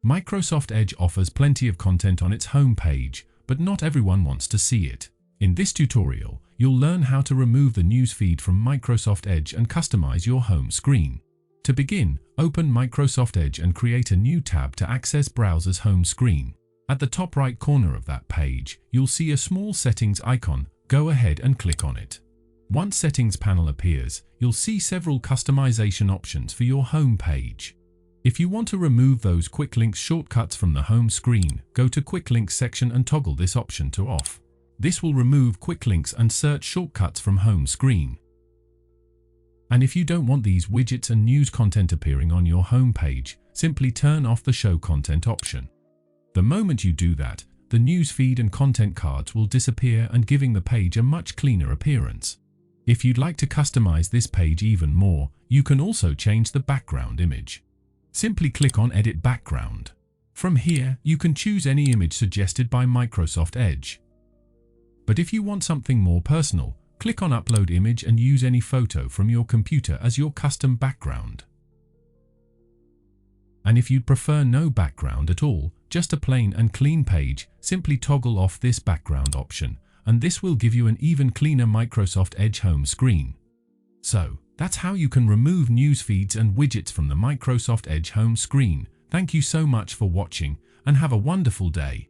Microsoft Edge offers plenty of content on its home page, but not everyone wants to see it. In this tutorial, you'll learn how to remove the news feed from Microsoft Edge and customize your home screen. To begin, open Microsoft Edge and create a new tab to access browser's home screen. At the top right corner of that page, you'll see a small settings icon. Go ahead and click on it. Once Settings panel appears, you'll see several customization options for your home page. If you want to remove those Quick Links shortcuts from the home screen, go to Quick Links section and toggle this option to off. This will remove quick links and search shortcuts from home screen. And if you don't want these widgets and news content appearing on your home page, simply turn off the Show Content option. The moment you do that, the news feed and content cards will disappear and giving the page a much cleaner appearance. If you'd like to customize this page even more, you can also change the background image. Simply click on Edit Background. From here, you can choose any image suggested by Microsoft Edge. But if you want something more personal, click on Upload Image and use any photo from your computer as your custom background. And if you'd prefer no background at all, just a plain and clean page, simply toggle off this background option, and this will give you an even cleaner Microsoft Edge home screen. So, that's how you can remove news feeds and widgets from the Microsoft Edge home screen. Thank you so much for watching, and have a wonderful day.